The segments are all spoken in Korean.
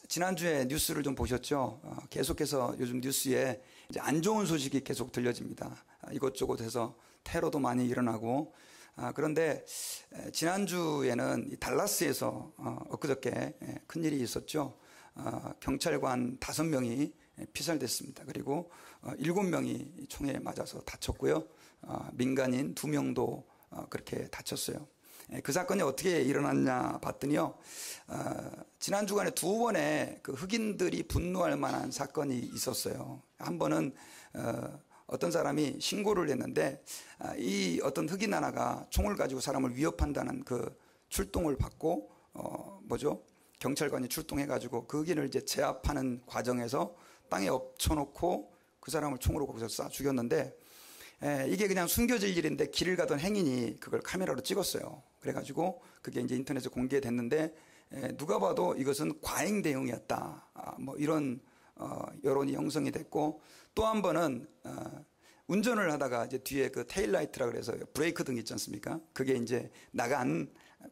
지난주에 뉴스를 좀 보셨죠? 계속해서 요즘 뉴스에 이제 안 좋은 소식이 계속 들려집니다. 이것저것해서 테러도 많이 일어나고, 그런데 지난주에는 이 달라스에서 엊그저께 큰일이 있었죠. 경찰관 5명이 피살됐습니다. 그리고 7명이 총에 맞아서 다쳤고요. 민간인 2명도 그렇게 다쳤어요. 그 사건이 어떻게 일어났냐 봤더니요, 지난 주간에 2번의 그 흑인들이 분노할 만한 사건이 있었어요. 한 번은 어떤 사람이 신고를 했는데, 이 어떤 흑인 하나가 총을 가지고 사람을 위협한다는 그 출동을 받고, 경찰관이 출동해가지고 그 흑인을 이제 제압하는 과정에서 땅에 엎쳐놓고 그 사람을 총으로 거기서 쏴 죽였는데, 이게 그냥 숨겨질 일인데 길을 가던 행인이 그걸 카메라로 찍었어요. 그래가지고 그게 이제 인터넷에 공개됐는데, 누가 봐도 이것은 과잉 대응이었다. 이런 여론이 형성이 됐고, 또 한 번은 운전을 하다가 이제 뒤에 그 테일라이트라 그래서 브레이크 등 있지 않습니까? 그게 이제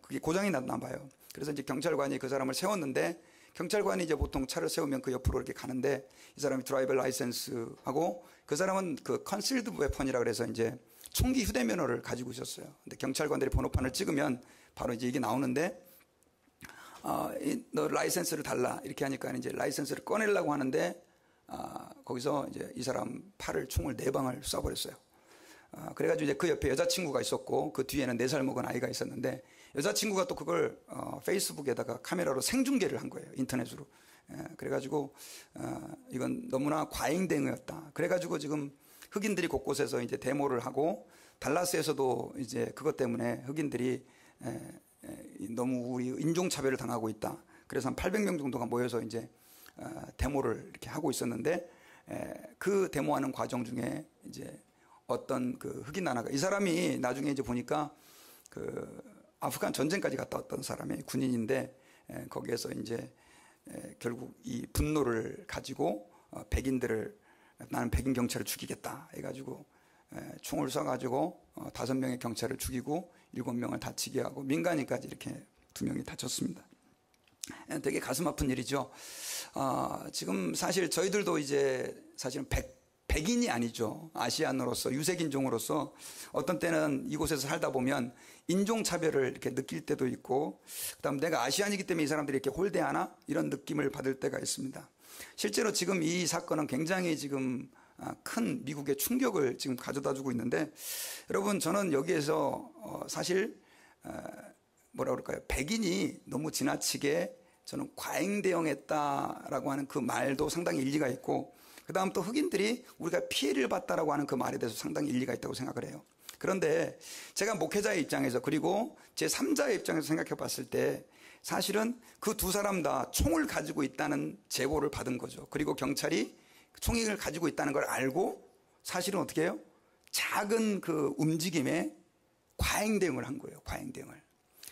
그게 고장이 났나 봐요. 그래서 이제 경찰관이 그 사람을 세웠는데, 경찰관이 이제 보통 차를 세우면 그 옆으로 이렇게 가는데, 이 사람이 드라이버 라이센스 하고, 그 사람은 그 컨실드 웨펀이라 그래서 이제 총기 휴대면허를 가지고 있었어요. 근데 경찰관들이 번호판을 찍으면 바로 이제 이게 나오는데, 너 라이센스를 달라. 이렇게 하니까 이제 라이센스를 꺼내려고 하는데, 거기서 이제 이 사람 팔을 총을 4방을 쏴버렸어요. 그래가지고 이제 그 옆에 여자친구가 있었고, 그 뒤에는 4살 먹은 아이가 있었는데, 여자친구가 또 그걸 페이스북에다가 카메라로 생중계를 한 거예요. 인터넷으로. 그래가지고 이건 너무나 과잉 대응이었다. 그래가지고 지금 흑인들이 곳곳에서 이제 데모를 하고, 달라스에서도 이제 그것 때문에 흑인들이 너무 우리 인종차별을 당하고 있다. 그래서 한 800명 정도가 모여서 이제 데모를 이렇게 하고 있었는데, 그 데모하는 과정 중에 이제 어떤 그 흑인 하나가, 이 사람이 나중에 이제 보니까 그 아프간 전쟁까지 갔다 왔던 사람이 군인인데, 거기에서 이제 결국 이 분노를 가지고 백인들을, 나는 백인 경찰을 죽이겠다 해가지고 총을 쏴가지고 5명의 경찰을 죽이고 7명을 다치게 하고 민간인까지 이렇게 2명이 다쳤습니다. 되게 가슴 아픈 일이죠. 지금 사실 저희들도 이제 사실은 백인이 아니죠. 아시안으로서, 유색인종으로서 어떤 때는 이곳에서 살다 보면 인종차별을 이렇게 느낄 때도 있고, 그 다음 내가 아시안이기 때문에 이 사람들이 이렇게 홀대하나? 이런 느낌을 받을 때가 있습니다. 실제로 지금 이 사건은 굉장히 지금 큰 미국의 충격을 지금 가져다 주고 있는데, 여러분, 저는 여기에서 사실 뭐라 그럴까요? 백인이 너무 지나치게 저는 과잉 대응했다라고 하는 그 말도 상당히 일리가 있고, 그 다음 또 흑인들이 우리가 피해를 봤다라고 하는 그 말에 대해서 상당히 일리가 있다고 생각을 해요. 그런데 제가 목회자의 입장에서, 그리고 제3자의 입장에서 생각해 봤을 때, 사실은 그 2사람 다 총을 가지고 있다는 제보를 받은 거죠. 그리고 경찰이 총을 가지고 있다는 걸 알고 사실은 어떻게 해요? 작은 그 움직임에 과잉 대응을 한 거예요. 과잉 대응을.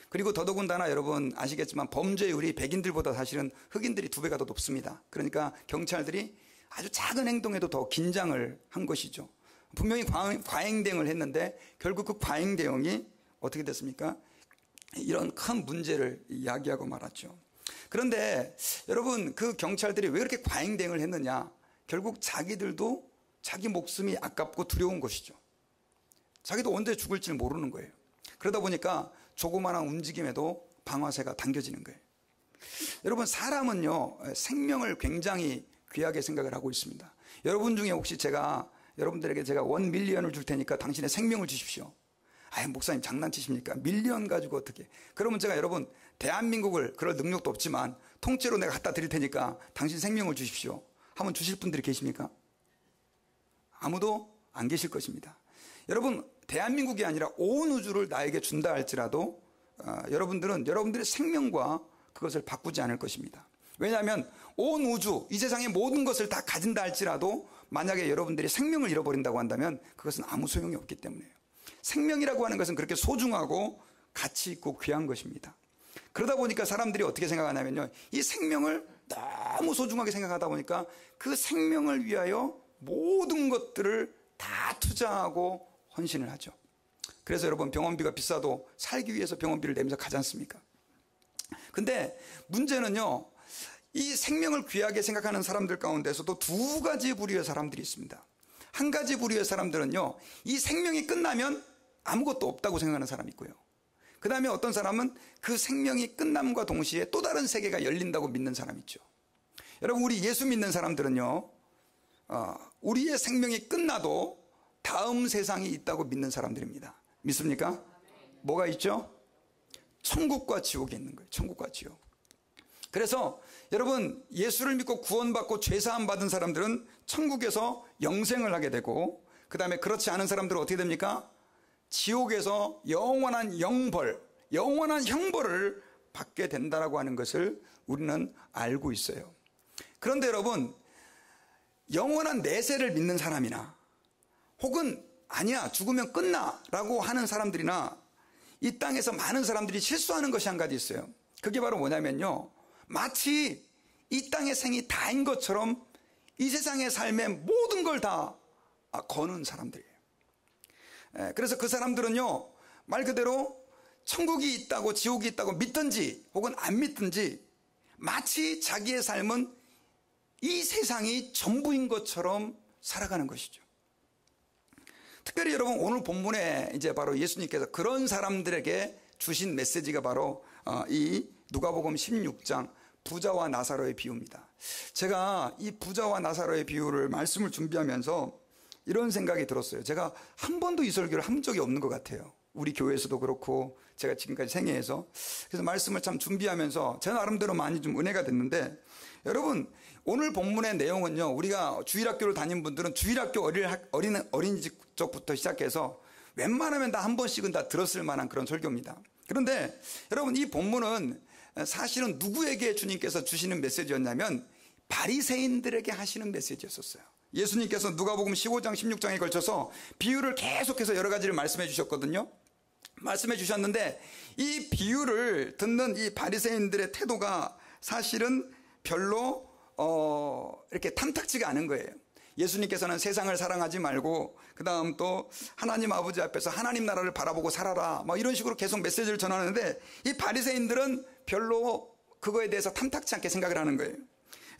그리고 더더군다나 여러분 아시겠지만 범죄율이 백인들보다 사실은 흑인들이 2배가 더 높습니다. 그러니까 경찰들이 아주 작은 행동에도 더 긴장을 한 것이죠. 분명히 과잉 대응을 했는데 결국 그 과잉 대응이 어떻게 됐습니까? 이런 큰 문제를 이야기하고 말았죠. 그런데 여러분, 그 경찰들이 왜 그렇게 과잉 대응을 했느냐? 결국 자기들도 자기 목숨이 아깝고 두려운 것이죠. 자기도 언제 죽을지 모르는 거예요. 그러다 보니까 조그마한 움직임에도 방아쇠가 당겨지는 거예요. 여러분, 사람은요, 생명을 굉장히 귀하게 생각을 하고 있습니다. 여러분 중에 혹시 여러분들에게 제가 1밀리언을 줄 테니까 당신의 생명을 주십시오. 아이, 목사님 장난치십니까? 밀리언 가지고 어떻게. 그러면 제가 여러분, 대한민국을 그럴 능력도 없지만 통째로 내가 갖다 드릴 테니까 당신 생명을 주십시오. 하면 주실 분들이 계십니까? 아무도 안 계실 것입니다. 여러분, 대한민국이 아니라 온 우주를 나에게 준다 할지라도 여러분들은 여러분들의 생명과 그것을 바꾸지 않을 것입니다. 왜냐하면 온 우주, 이 세상의 모든 것을 다 가진다 할지라도 만약에 여러분들이 생명을 잃어버린다고 한다면 그것은 아무 소용이 없기 때문에요. 생명이라고 하는 것은 그렇게 소중하고 가치 있고 귀한 것입니다. 그러다 보니까 사람들이 어떻게 생각하냐면요, 이 생명을 너무 소중하게 생각하다 보니까 그 생명을 위하여 모든 것들을 다 투자하고 헌신을 하죠. 그래서 여러분, 병원비가 비싸도 살기 위해서 병원비를 내면서 가지 않습니까? 근데 문제는요, 이 생명을 귀하게 생각하는 사람들 가운데서도 두 가지 부류의 사람들이 있습니다. 한 가지 부류의 사람들은요, 이 생명이 끝나면 아무것도 없다고 생각하는 사람이 있고요. 그 다음에 어떤 사람은 그 생명이 끝남과 동시에 또 다른 세계가 열린다고 믿는 사람이 있죠. 여러분, 우리 예수 믿는 사람들은요, 우리의 생명이 끝나도 다음 세상이 있다고 믿는 사람들입니다. 믿습니까? 뭐가 있죠? 천국과 지옥이 있는 거예요. 천국과 지옥. 그래서 여러분, 예수를 믿고 구원받고 죄사함 받은 사람들은 천국에서 영생을 하게 되고, 그 다음에 그렇지 않은 사람들은 어떻게 됩니까? 지옥에서 영원한 영벌, 영원한 형벌을 받게 된다라고 하는 것을 우리는 알고 있어요. 그런데 여러분, 영원한 내세를 믿는 사람이나 혹은 아니야 죽으면 끝나 라고 하는 사람들이나 이 땅에서 많은 사람들이 실수하는 것이 한 가지 있어요. 그게 바로 뭐냐면요, 마치 이 땅의 생이 다인 것처럼 이 세상의 삶의 모든 걸 다 거는 사람들이에요. 그래서 그 사람들은요, 말 그대로 천국이 있다고 지옥이 있다고 믿든지 혹은 안 믿든지 마치 자기의 삶은 이 세상이 전부인 것처럼 살아가는 것이죠. 특별히 여러분, 오늘 본문에 이제 바로 예수님께서 그런 사람들에게 주신 메시지가 바로 이 누가복음 16장 부자와 나사로의 비유입니다. 제가 이 부자와 나사로의 비유를 말씀을 준비하면서 이런 생각이 들었어요. 제가 한 번도 이 설교를 한 적이 없는 것 같아요. 우리 교회에서도 그렇고 제가 지금까지 생애에서. 그래서 말씀을 참 준비하면서 제 나름대로 많이 좀 은혜가 됐는데, 여러분, 오늘 본문의 내용은요, 우리가 주일학교를 다닌 분들은 주일학교 어린이집 쪽부터 시작해서 웬만하면 다 한 번씩은 다 들었을 만한 그런 설교입니다. 그런데 여러분, 이 본문은 사실은 누구에게 주님께서 주시는 메시지였냐면 바리새인들에게 하시는 메시지였었어요. 예수님께서 누가복음 15장 16장에 걸쳐서 비유를 계속해서 여러 가지를 말씀해 주셨거든요. 말씀해 주셨는데 이 비유를 듣는 이 바리새인들의 태도가 사실은 별로 이렇게 탐탁지가 않은 거예요. 예수님께서는 세상을 사랑하지 말고 그 다음 또 하나님 아버지 앞에서 하나님 나라를 바라보고 살아라, 뭐 이런 식으로 계속 메시지를 전하는데 이 바리새인들은 별로 그거에 대해서 탐탁지 않게 생각을 하는 거예요.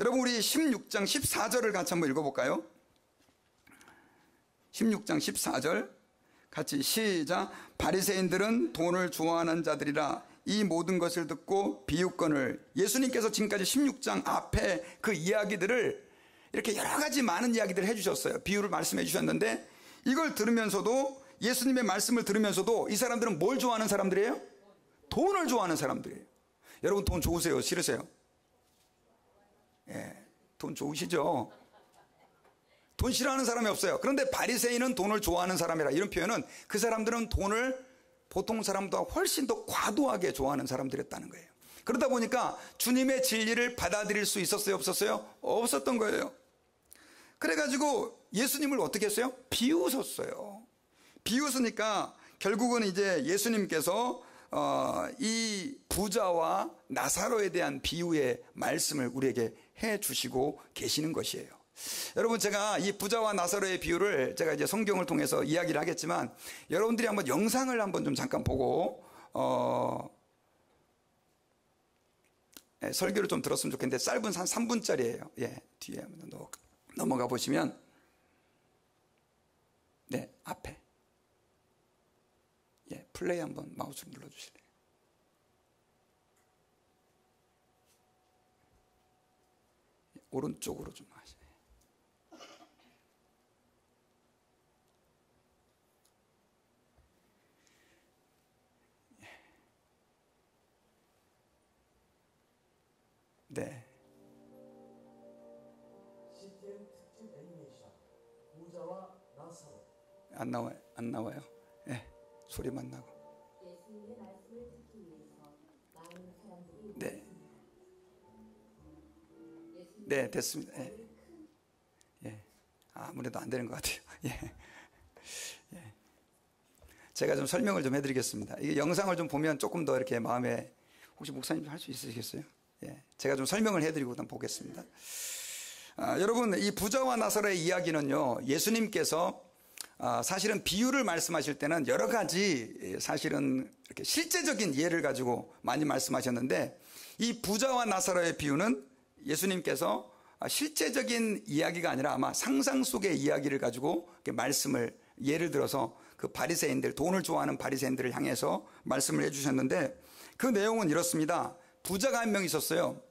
여러분, 우리 16장 14절을 같이 한번 읽어볼까요? 16장 14절 같이 시작. 바리새인들은 돈을 좋아하는 자들이라 이 모든 것을 듣고 비유권을, 예수님께서 지금까지 16장 앞에 그 이야기들을 이렇게 여러 가지 많은 이야기들을 해주셨어요. 비유를 말씀해 주셨는데 이걸 들으면서도, 예수님의 말씀을 들으면서도 이 사람들은 뭘 좋아하는 사람들이에요? 돈을 좋아하는 사람들이에요. 여러분, 돈 좋으세요? 싫으세요? 예, 돈 좋으시죠? 돈 싫어하는 사람이 없어요. 그런데 바리새인은 돈을 좋아하는 사람이라, 이런 표현은 그 사람들은 돈을 보통 사람보다 훨씬 더 과도하게 좋아하는 사람들이었다는 거예요. 그러다 보니까 주님의 진리를 받아들일 수 있었어요? 없었어요? 없었던 거예요. 그래가지고 예수님을 어떻게 했어요? 비웃었어요. 비웃으니까 결국은 이제 예수님께서 이 부자와 나사로에 대한 비유의 말씀을 우리에게 해 주시고 계시는 것이에요. 여러분, 제가 이 부자와 나사로의 비유를 제가 이제 성경을 통해서 이야기를 하겠지만 여러분들이 한번 영상을 한번 좀 잠깐 보고 설교를 좀 들었으면 좋겠는데 짧은 한 3분짜리예요. 예, 뒤에 한번 넘어가 보시면, 네, 앞에, 예, 플레이 한번 마우스를 눌러주실래요? 오른쪽으로 좀 하시네. 네. CTN 특집 애니메이션 부자와 나사로. 안 나와요? 예, 소리만 나고. 예수님의 말씀을 듣기 위해서 많은 사람들이 네. 모였습니다. 네, 됐습니다. 예. 예. 아무래도 안 되는 것 같아요. 예. 예. 제가 좀 설명을 좀 해드리겠습니다. 이게 영상을 좀 보면 조금 더 이렇게 마음에, 혹시 목사님 좀 할 수 있으시겠어요? 예. 제가 좀 설명을 해드리고 일단 보겠습니다. 여러분, 이 부자와 나사로의 이야기는요, 예수님께서 사실은 비유를 말씀하실 때는 여러 가지 사실은 이렇게 실제적인 예를 가지고 많이 말씀하셨는데, 이 부자와 나사로의 비유는 예수님께서 실제적인 이야기가 아니라 아마 상상 속의 이야기를 가지고 말씀을 예를 들어서 그 바리새인들, 돈을 좋아하는 바리새인들을 향해서 말씀을 해주셨는데 그 내용은 이렇습니다. 부자가 한 명 있었어요.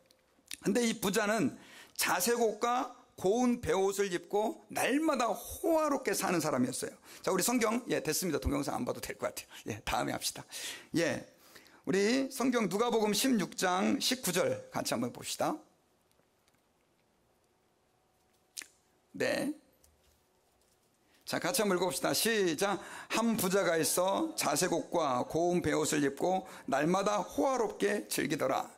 근데 이 부자는 자색옷과 고운 베옷을 입고 날마다 호화롭게 사는 사람이었어요. 자, 우리 성경, 됐습니다. 동영상 안 봐도 될 것 같아요. 다음에 합시다. 우리 성경 누가복음 16장 19절 같이 한번 봅시다. 네. 자, 같이 한번 읽어봅시다. 시작. 한 부자가 있어 자색옷과 고운 베옷을 입고 날마다 호화롭게 즐기더라.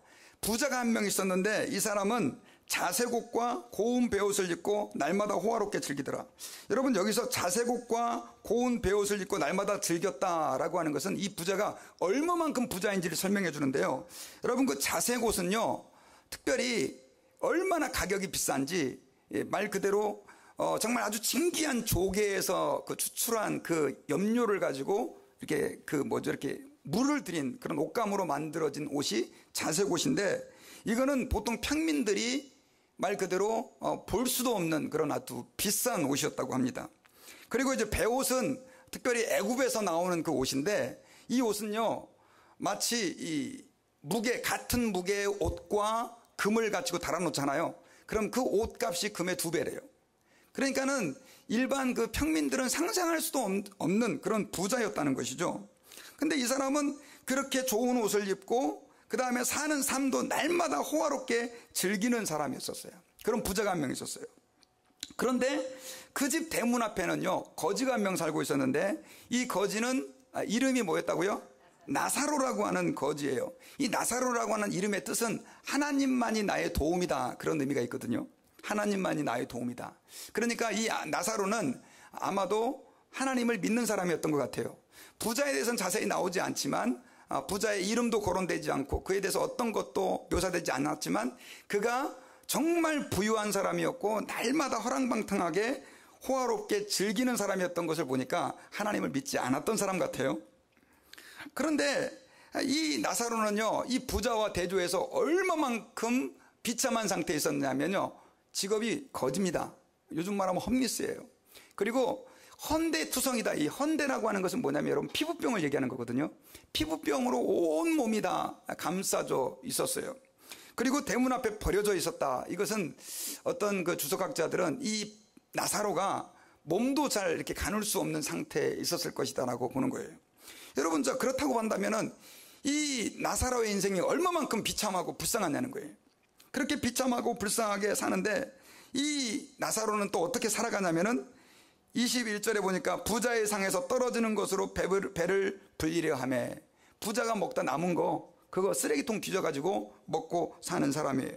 부자가 한 명 있었는데 이 사람은 자색옷과 고운 베옷을 입고 날마다 호화롭게 즐기더라. 여러분, 여기서 자색옷과 고운 베옷을 입고 날마다 즐겼다라고 하는 것은 이 부자가 얼마만큼 부자인지를 설명해 주는데요. 여러분, 그 자색옷은요, 특별히 얼마나 가격이 비싼지, 말 그대로 정말 아주 진귀한 조개에서 그 추출한 그 염료를 가지고 이렇게 이렇게 물을 들인 그런 옷감으로 만들어진 옷이 자색옷인데, 이거는 보통 평민들이 말 그대로 볼 수도 없는 그런 아주 비싼 옷이었다고 합니다. 그리고 이제 베옷은 특별히 애굽에서 나오는 그 옷인데, 이 옷은요 마치 이 같은 무게의 옷과 금을 가지고 달아놓잖아요. 그럼 그 옷값이 금의 2배래요. 그러니까는 일반 그 평민들은 상상할 수도 없는 그런 부자였다는 것이죠. 근데 이 사람은 그렇게 좋은 옷을 입고 그 다음에 사는 삶도 날마다 호화롭게 즐기는 사람이었어요. 그런 부자가 한 명 있었어요. 그런데 그 집 대문 앞에는요 거지가 한 명 살고 있었는데, 이 거지는 이름이 뭐였다고요? 나사로라고 하는 거지예요. 이 나사로라고 하는 이름의 뜻은 하나님만이 나의 도움이다, 그런 의미가 있거든요. 하나님만이 나의 도움이다. 그러니까 이 나사로는 아마도 하나님을 믿는 사람이었던 것 같아요. 부자에 대해서는 자세히 나오지 않지만, 부자의 이름도 거론되지 않고 그에 대해서 어떤 것도 묘사되지 않았지만, 그가 정말 부유한 사람이었고 날마다 허랑방탕하게 호화롭게 즐기는 사람이었던 것을 보니까 하나님을 믿지 않았던 사람 같아요. 그런데 이 나사로는요, 이 부자와 대조해서 얼마만큼 비참한 상태에 있었냐면요, 직업이 거지입니다. 요즘 말하면 험리스예요. 그리고 헌대투성이다. 이 헌대라고 하는 것은 뭐냐면 여러분, 피부병을 얘기하는 거거든요. 피부병으로 온 몸이 다 감싸져 있었어요. 그리고 대문 앞에 버려져 있었다. 이것은 어떤 그 주석학자들은 이 나사로가 몸도 잘 이렇게 가눌 수 없는 상태에 있었을 것이다라고 보는 거예요. 여러분, 그렇다고 본다면은 이 나사로의 인생이 얼마만큼 비참하고 불쌍하냐는 거예요. 그렇게 비참하고 불쌍하게 사는데, 이 나사로는 또 어떻게 살아가냐면은 21절에 보니까 부자의 상에서 떨어지는 것으로 배를 불리려 하며, 부자가 먹다 남은 거 그거 쓰레기통 뒤져가지고 먹고 사는 사람이에요.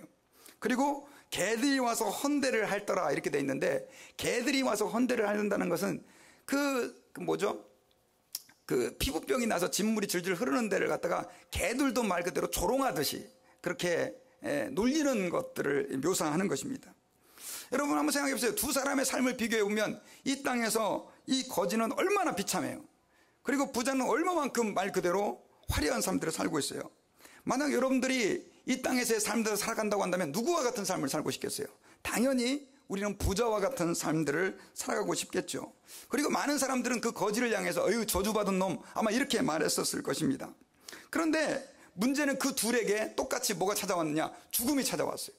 그리고 개들이 와서 헌대를 할더라, 이렇게 돼 있는데, 개들이 와서 헌대를 한다는 것은 그 피부병이 나서 진물이 질질 흐르는 데를 갖다가 개들도 말 그대로 조롱하듯이 그렇게 놀리는 것들을 묘사하는 것입니다. 여러분, 한번 생각해 보세요. 두 사람의 삶을 비교해 보면 이 땅에서 이 거지는 얼마나 비참해요. 그리고 부자는 얼마만큼 말 그대로 화려한 삶들을 살고 있어요. 만약 여러분들이 이 땅에서의 삶들을 살아간다고 한다면 누구와 같은 삶을 살고 싶겠어요? 당연히 우리는 부자와 같은 삶들을 살아가고 싶겠죠. 그리고 많은 사람들은 그 거지를 향해서 어휴, 저주받은 놈, 아마 이렇게 말했었을 것입니다. 그런데 문제는 그 둘에게 똑같이 뭐가 찾아왔느냐? 죽음이 찾아왔어요.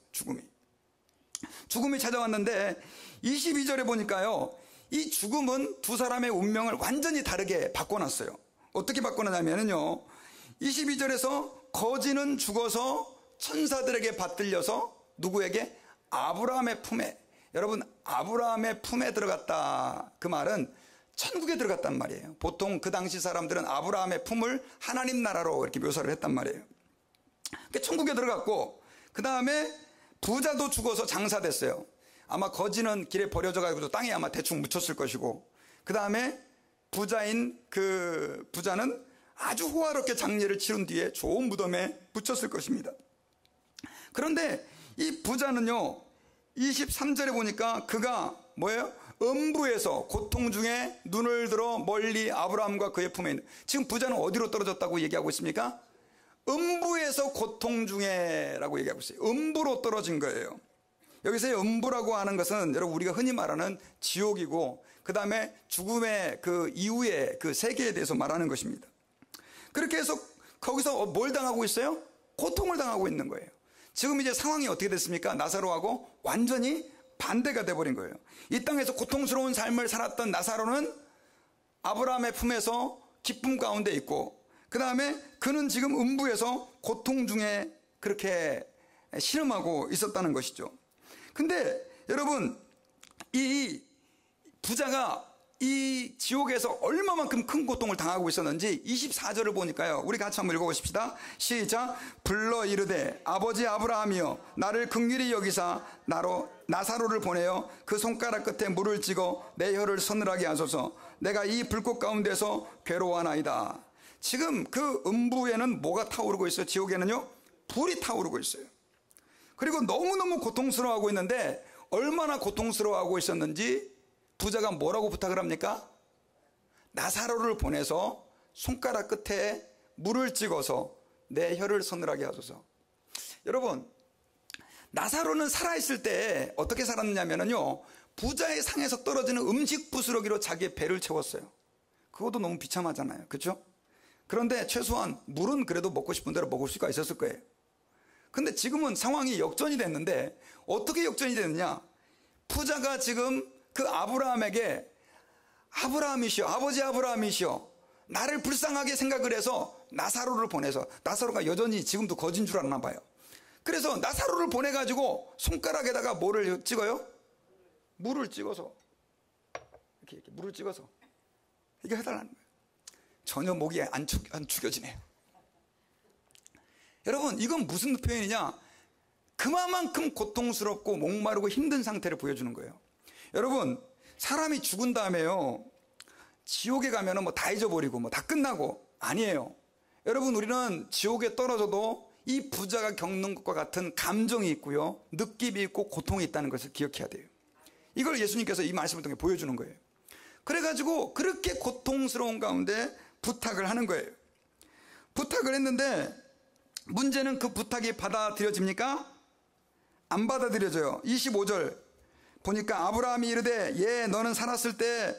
죽음이 찾아왔는데 22절에 보니까요, 이 죽음은 두 사람의 운명을 완전히 다르게 바꿔놨어요. 어떻게 바꿔놨냐면요, 22절에서 거지는 죽어서 천사들에게 받들려서 누구에게? 아브라함의 품에. 여러분, 아브라함의 품에 들어갔다, 그 말은 천국에 들어갔단 말이에요. 보통 그 당시 사람들은 아브라함의 품을 하나님 나라로 이렇게 묘사를 했단 말이에요. 그러니까 천국에 들어갔고, 그 다음에 부자도 죽어서 장사됐어요. 아마 거지는 길에 버려져 가지고 땅에 아마 대충 묻혔을 것이고, 그 다음에 부자인 그 부자는 아주 호화롭게 장례를 치른 뒤에 좋은 무덤에 묻혔을 것입니다. 그런데 이 부자는요, 23절에 보니까 그가 뭐예요? 음부에서 고통 중에 눈을 들어 멀리 아브라함과 그의 품에 있는. 지금 부자는 어디로 떨어졌다고 얘기하고 있습니까? 음부에서 고통 중에라고 얘기하고 있어요. 음부로 떨어진 거예요. 여기서의 음부라고 하는 것은 여러분 우리가 흔히 말하는 지옥이고, 그 다음에 죽음의 그 이후의 그 세계에 대해서 말하는 것입니다. 그렇게 해서 거기서 뭘 당하고 있어요? 고통을 당하고 있는 거예요. 지금 이제 상황이 어떻게 됐습니까? 나사로하고 완전히 반대가 돼버린 거예요. 이 땅에서 고통스러운 삶을 살았던 나사로는 아브라함의 품에서 기쁨 가운데 있고, 그 다음에 그는 지금 음부에서 고통 중에 그렇게 신음하고 있었다는 것이죠. 근데 여러분, 이 부자가 이 지옥에서 얼마만큼 큰 고통을 당하고 있었는지 24절을 보니까요, 우리 같이 한번 읽어보십시다. 시작. 불러 이르되 아버지 아브라함이여 나를 긍휼히 여기사 나사로를 보내어 그 손가락 끝에 물을 찍어 내 혀를 서늘하게 하소서. 내가 이 불꽃 가운데서 괴로워하나이다. 지금 그 음부에는 뭐가 타오르고 있어요? 지옥에는요, 불이 타오르고 있어요. 그리고 너무너무 고통스러워하고 있는데, 얼마나 고통스러워하고 있었는지 부자가 뭐라고 부탁을 합니까? 나사로를 보내서 손가락 끝에 물을 찍어서 내 혀를 서늘하게 하소서. 여러분, 나사로는 살아있을 때 어떻게 살았냐면요, 부자의 상에서 떨어지는 음식 부스러기로 자기의 배를 채웠어요. 그것도 너무 비참하잖아요. 그렇죠? 그런데 최소한 물은 그래도 먹고 싶은 대로 먹을 수가 있었을 거예요. 근데 지금은 상황이 역전이 됐는데, 어떻게 역전이 됐느냐? 부자가 지금 그 아브라함에게 아브라함이시여, 아버지 아브라함이시여, 나를 불쌍하게 생각을 해서 나사로를 보내서, 나사로가 여전히 지금도 거진 줄 알았나 봐요. 그래서 나사로를 보내가지고 손가락에다가 뭐를 찍어요? 물을 찍어서 이렇게 물을 찍어서 이게 해달라는 거예요. 전혀 목이 안 축여지네요. 여러분, 이건 무슨 표현이냐? 그만큼 고통스럽고 목마르고 힘든 상태를 보여주는 거예요. 여러분, 사람이 죽은 다음에요, 지옥에 가면은 뭐 다 잊어버리고 뭐 다 끝나고, 아니에요. 여러분, 우리는 지옥에 떨어져도 이 부자가 겪는 것과 같은 감정이 있고요, 느낌이 있고 고통이 있다는 것을 기억해야 돼요. 이걸 예수님께서 이 말씀을 통해 보여주는 거예요. 그래가지고 그렇게 고통스러운 가운데 부탁을 하는 거예요. 부탁을 했는데 문제는 그 부탁이 받아들여집니까? 안 받아들여져요. 25절 보니까 아브라함이 이르되 예, 너는 살았을 때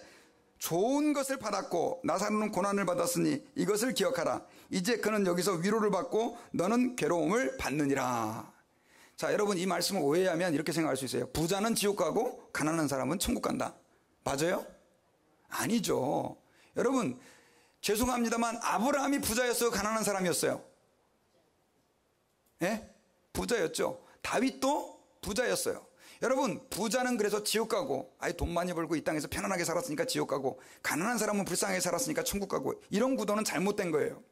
좋은 것을 받았고 나사로는 고난을 받았으니 이것을 기억하라. 이제 그는 여기서 위로를 받고 너는 괴로움을 받느니라. 자, 여러분, 이 말씀을 오해하면 이렇게 생각할 수 있어요. 부자는 지옥 가고 가난한 사람은 천국 간다. 맞아요? 아니죠. 여러분, 죄송합니다만 아브라함이 부자였어요? 가난한 사람이었어요? 예? 부자였죠. 다윗도 부자였어요. 여러분, 부자는 그래서 지옥 가고, 아예 돈 많이 벌고 이 땅에서 편안하게 살았으니까 지옥 가고, 가난한 사람은 불쌍하게 살았으니까 천국 가고, 이런 구도는 잘못된 거예요.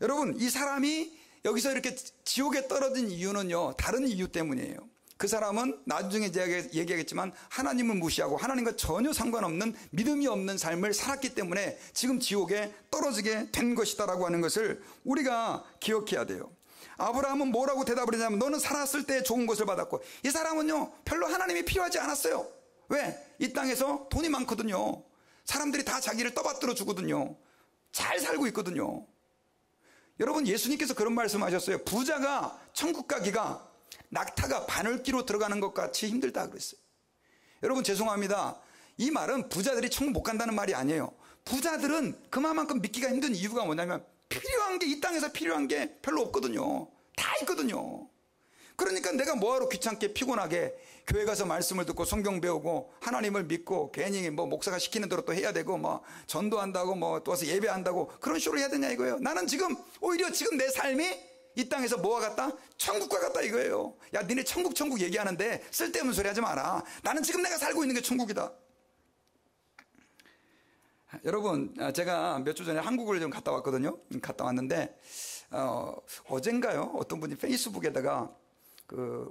여러분, 이 사람이 여기서 이렇게 지옥에 떨어진 이유는요, 다른 이유 때문이에요. 그 사람은 나중에 얘기하겠지만 하나님을 무시하고 하나님과 전혀 상관없는 믿음이 없는 삶을 살았기 때문에 지금 지옥에 떨어지게 된 것이다라고 하는 것을 우리가 기억해야 돼요. 아브라함은 뭐라고 대답을 했냐면 너는 살았을 때 좋은 것을 받았고, 이 사람은요 별로 하나님이 필요하지 않았어요. 왜? 이 땅에서 돈이 많거든요. 사람들이 다 자기를 떠받들어 주거든요. 잘 살고 있거든요. 여러분, 예수님께서 그런 말씀하셨어요. 부자가 천국 가기가 낙타가 바늘기로 들어가는 것 같이 힘들다 그랬어요. 여러분, 죄송합니다. 이 말은 부자들이 천국 못 간다는 말이 아니에요. 부자들은 그만큼 믿기가 힘든 이유가 뭐냐면 필요한 게, 이 땅에서 필요한 게 별로 없거든요. 다 있거든요. 그러니까 내가 뭐하러 귀찮게 피곤하게 교회 가서 말씀을 듣고 성경 배우고 하나님을 믿고 괜히 뭐 목사가 시키는 대로 또 해야 되고 뭐 전도한다고 뭐 또 와서 예배한다고 그런 식으로 해야 되냐 이거예요. 나는 지금 오히려 지금 내 삶이 이 땅에서 뭐와 같다? 천국과 같다 이거예요. 야, 니네 천국 얘기하는데 쓸데없는 소리 하지 마라. 나는 지금 내가 살고 있는 게 천국이다. 여러분, 제가 몇 주 전에 한국을 좀 갔다 왔거든요. 갔다 왔는데 어젠가요? 어떤 분이 페이스북에다가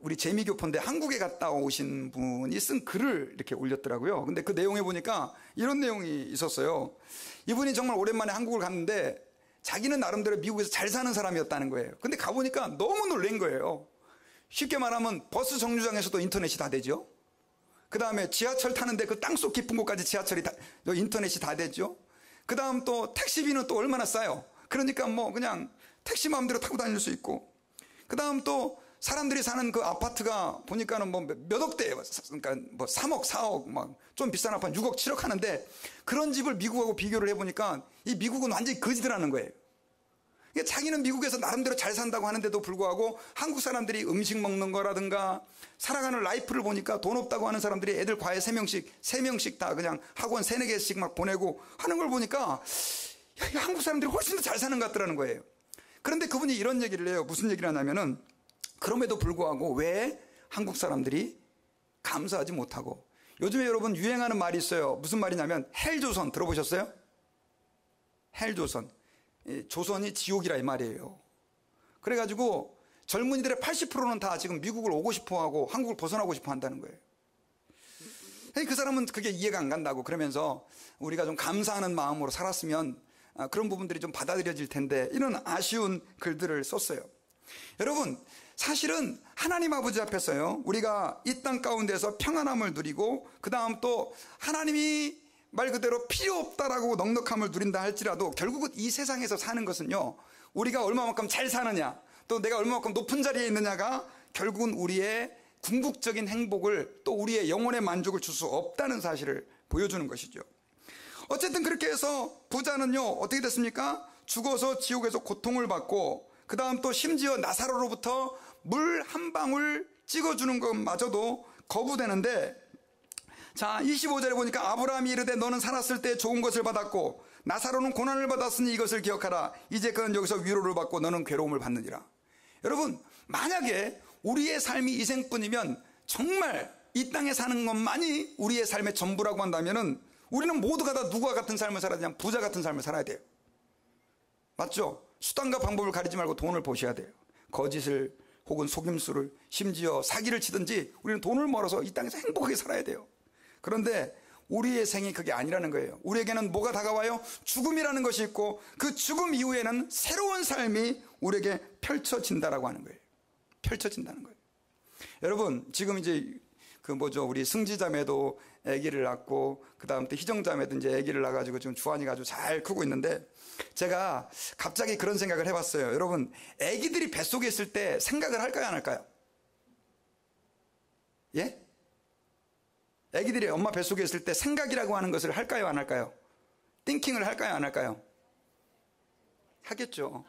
우리 재미교포인데 한국에 갔다 오신 분이 쓴 글을 이렇게 올렸더라고요. 근데 그 내용에 보니까 이런 내용이 있었어요. 이분이 정말 오랜만에 한국을 갔는데 자기는 나름대로 미국에서 잘 사는 사람이었다는 거예요. 근데 가보니까 너무 놀란 거예요. 쉽게 말하면 버스 정류장에서도 인터넷이 다 되죠. 그 다음에 지하철 타는데 그 땅속 깊은 곳까지 지하철이 인터넷이 다 되죠. 그 다음 또 택시비는 또 얼마나 싸요. 그러니까 뭐 그냥 택시 마음대로 타고 다닐 수 있고, 그 다음 또 사람들이 사는 그 아파트가 보니까는 뭐 몇 억대예요. 그러니까 뭐 3억, 4억, 막 좀 비싼 아파트 6억, 7억 하는데, 그런 집을 미국하고 비교를 해보니까 이 미국은 완전히 거지더라는 거예요. 그러니까 자기는 미국에서 나름대로 잘 산다고 하는데도 불구하고 한국 사람들이 음식 먹는 거라든가 살아가는 라이프를 보니까 돈 없다고 하는 사람들이 애들 과외 3명씩 다 그냥 학원 3, 4개씩 막 보내고 하는 걸 보니까 한국 사람들이 훨씬 더 잘 사는 것 같더라는 거예요. 그런데 그분이 이런 얘기를 해요. 무슨 얘기를 하냐면은, 그럼에도 불구하고 왜 한국 사람들이 감사하지 못하고, 요즘에 여러분 유행하는 말이 있어요. 무슨 말이냐면 헬조선 들어보셨어요? 헬조선. 조선이 지옥이라 이 말이에요. 그래가지고 젊은이들의 80%는 다 지금 미국을 오고 싶어하고 한국을 벗어나고 싶어 한다는 거예요. 그 사람은 그게 이해가 안 간다고, 그러면서 우리가 좀 감사하는 마음으로 살았으면 그런 부분들이 좀 받아들여질 텐데, 이런 아쉬운 글들을 썼어요. 여러분, 사실은 하나님 아버지 앞에서요, 우리가 이 땅 가운데서 평안함을 누리고, 그 다음 또 하나님이 말 그대로 필요 없다라고 넉넉함을 누린다 할지라도, 결국은 이 세상에서 사는 것은요, 우리가 얼마만큼 잘 사느냐, 또 내가 얼마만큼 높은 자리에 있느냐가 결국은 우리의 궁극적인 행복을, 또 우리의 영혼의 만족을 줄 수 없다는 사실을 보여주는 것이죠. 어쨌든 그렇게 해서 부자는요, 어떻게 됐습니까? 죽어서 지옥에서 고통을 받고, 그 다음 또 심지어 나사로로부터 물 한 방울 찍어주는 것마저도 거부되는데, 자, 25절에 보니까 아브라함이 이르되 너는 살았을 때 좋은 것을 받았고 나사로는 고난을 받았으니 이것을 기억하라. 이제 그는 여기서 위로를 받고 너는 괴로움을 받느니라. 여러분, 만약에 우리의 삶이 이 생뿐이면, 정말 이 땅에 사는 것만이 우리의 삶의 전부라고 한다면은, 우리는 모두가 다 누구와 같은 삶을 살아야 되냐? 부자 같은 삶을 살아야 돼요. 맞죠? 수단과 방법을 가리지 말고 돈을 보셔야 돼요. 거짓을 혹은 속임수를, 심지어 사기를 치든지 우리는 돈을 벌어서 이 땅에서 행복하게 살아야 돼요. 그런데 우리의 생이 그게 아니라는 거예요. 우리에게는 뭐가 다가와요? 죽음이라는 것이 있고, 그 죽음 이후에는 새로운 삶이 우리에게 펼쳐진다라고 하는 거예요. 펼쳐진다는 거예요. 여러분, 지금 이제 우리 승지자매도 아기를 낳고, 그 다음 또 희정자매도 이제 아기를 낳아가지고 지금 주한이가 아주 잘 크고 있는데, 제가 갑자기 그런 생각을 해봤어요. 여러분, 아기들이 뱃속에 있을 때 생각을 할까요, 안 할까요? 예? 아기들이 엄마 뱃속에 있을 때 생각이라고 하는 것을 할까요, 안 할까요? 띵킹을 할까요, 안 할까요? 하겠죠.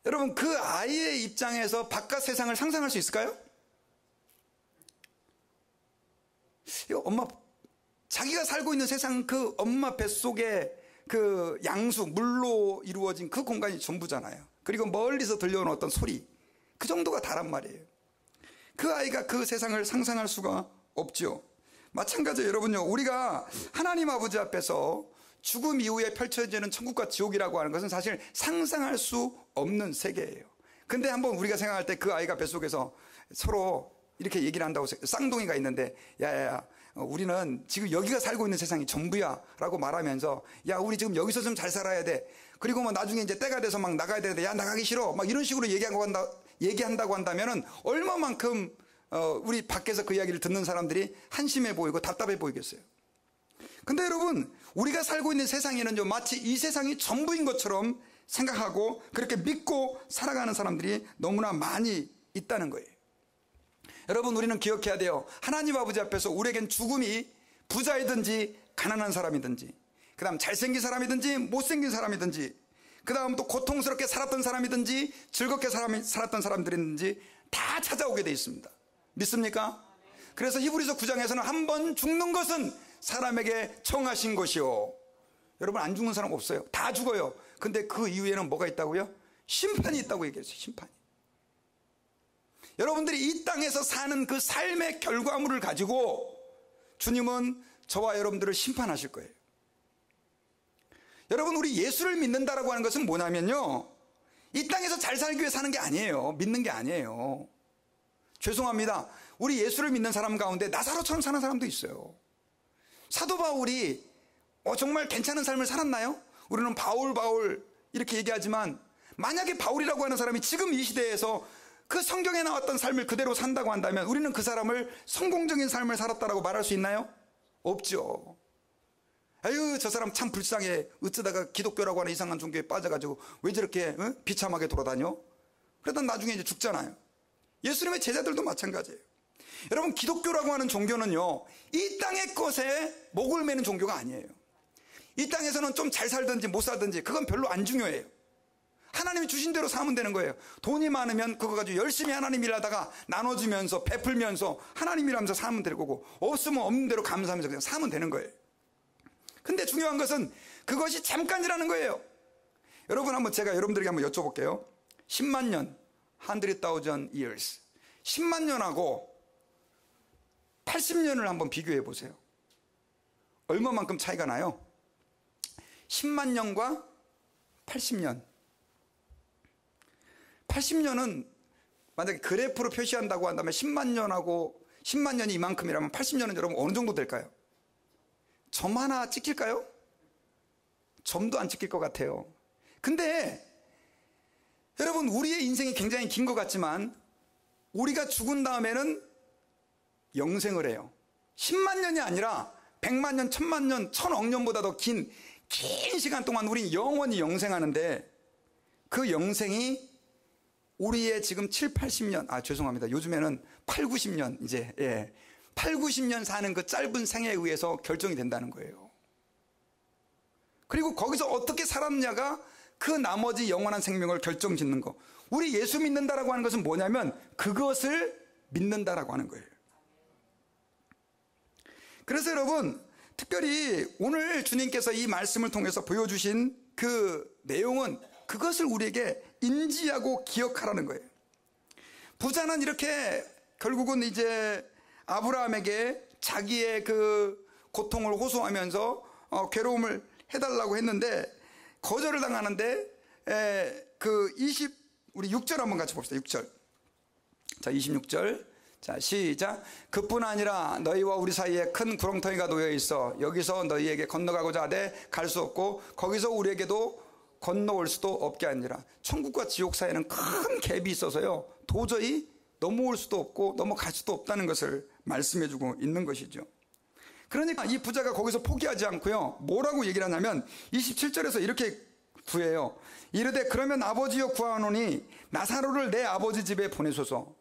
여러분, 그 아이의 입장에서 바깥 세상을 상상할 수 있을까요? 자기가 살고 있는 세상, 그 엄마 뱃속에 그 양수, 물로 이루어진 그 공간이 전부잖아요. 그리고 멀리서 들려오는 어떤 소리, 그 정도가 다란 말이에요. 그 아이가 그 세상을 상상할 수가 없죠. 마찬가지로 여러분요, 우리가 하나님 아버지 앞에서 죽음 이후에 펼쳐지는 천국과 지옥이라고 하는 것은 사실 상상할 수 없는 세계예요. 근데 한번 우리가 생각할 때 그 아이가 뱃속에서 서로 이렇게 얘기를 한다고, 쌍둥이가 있는데, 야야야, 우리는 지금 여기가 살고 있는 세상이 전부야 라고 말하면서, 야, 우리 지금 여기서 좀 잘 살아야 돼. 그리고 뭐 나중에 이제 때가 돼서 막 나가야 되는데, 야, 나가기 싫어, 막 이런 식으로 얘기한다고 한다면은 얼마만큼 우리 밖에서 그 이야기를 듣는 사람들이 한심해 보이고 답답해 보이겠어요. 근데 여러분, 우리가 살고 있는 세상에는요, 마치 이 세상이 전부인 것처럼 생각하고 그렇게 믿고 살아가는 사람들이 너무나 많이 있다는 거예요. 여러분, 우리는 기억해야 돼요. 하나님 아버지 앞에서 우리에겐 죽음이 부자이든지 가난한 사람이든지, 그 다음 잘생긴 사람이든지 못생긴 사람이든지, 그 다음 또 고통스럽게 살았던 사람이든지 즐겁게 살았던 사람들이든지 다 찾아오게 돼 있습니다. 믿습니까? 그래서 히브리서 9장에서는 한 번 죽는 것은 사람에게 청하신 것이요. 여러분, 안 죽는 사람 없어요. 다 죽어요. 근데 그 이후에는 뭐가 있다고요? 심판이 있다고 얘기했어요. 심판이. 여러분들이 이 땅에서 사는 그 삶의 결과물을 가지고 주님은 저와 여러분들을 심판하실 거예요. 여러분, 우리 예수를 믿는다라고 하는 것은 뭐냐면요, 이 땅에서 잘 살기 위해 사는 게 아니에요. 믿는 게 아니에요. 죄송합니다. 우리 예수를 믿는 사람 가운데 나사로처럼 사는 사람도 있어요. 사도 바울이 정말 괜찮은 삶을 살았나요? 우리는 바울 이렇게 얘기하지만, 만약에 바울이라고 하는 사람이 지금 이 시대에서 그 성경에 나왔던 삶을 그대로 산다고 한다면 우리는 그 사람을 성공적인 삶을 살았다라고 말할 수 있나요? 없죠. 아유, 저 사람 참 불쌍해. 어쩌다가 기독교라고 하는 이상한 종교에 빠져가지고 왜 저렇게 비참하게 돌아다녀? 그러다 나중에 이제 죽잖아요. 예수님의 제자들도 마찬가지예요. 여러분, 기독교라고 하는 종교는요, 이 땅의 것에 목을 매는 종교가 아니에요. 이 땅에서는 좀 잘 살든지 못 살든지 그건 별로 안 중요해요. 하나님이 주신 대로 사면 되는 거예요. 돈이 많으면 그거 가지고 열심히 하나님 일하다가 나눠주면서 베풀면서 하나님 일하면서 사면 될 거고, 없으면 없는 대로 감사하면서 그냥 사면 되는 거예요. 근데 중요한 것은 그것이 잠깐이라는 거예요. 여러분, 한번 제가 여러분들에게 한번 여쭤볼게요. 10만 년, 100,000 years, 10만 년하고 80년을 한번 비교해 보세요. 얼마만큼 차이가 나요? 10만 년과 80년. 80년은 만약에 그래프로 표시한다고 한다면 10만 년이 이만큼이라면 80년은 여러분 어느 정도 될까요? 점 하나 찍힐까요? 점도 안 찍힐 것 같아요. 근데 여러분, 우리의 인생이 굉장히 긴 것 같지만 우리가 죽은 다음에는 영생을 해요. 10만 년이 아니라 100만 년, 1000만 년, 1000억 년보다 더 긴 시간 동안 우리 영원히 영생하는데, 그 영생이 우리의 지금 7, 80년, 죄송합니다. 요즘에는 8, 90년, 이제, 8, 90년 사는 그 짧은 생애에 의해서 결정이 된다는 거예요. 그리고 거기서 어떻게 살았느냐가 그 나머지 영원한 생명을 결정짓는 거. 우리 예수 믿는다라고 하는 것은 뭐냐면 그것을 믿는다라고 하는 거예요. 그래서 여러분, 특별히 오늘 주님께서 이 말씀을 통해서 보여주신 그 내용은 그것을 우리에게 인지하고 기억하라는 거예요. 부자는 이렇게 결국은 이제 아브라함에게 자기의 그 고통을 호소하면서 괴로움을 해달라고 했는데 거절을 당하는데, 우리 6절 한번 같이 봅시다. 6절. 자, 26절. 자, 시작. 그뿐 아니라 너희와 우리 사이에 큰 구렁텅이가 놓여 있어 여기서 너희에게 건너가고자 하되 갈 수 없고 거기서 우리에게도 건너올 수도 없게 하니라. 천국과 지옥 사이에는 큰 갭이 있어서요, 도저히 넘어올 수도 없고 넘어갈 수도 없다는 것을 말씀해주고 있는 것이죠. 그러니까 이 부자가 거기서 포기하지 않고요, 뭐라고 얘기를 하냐면 27절에서 이렇게 구해요. 이르되 그러면 아버지여 구하노니 나사로를 내 아버지 집에 보내소서.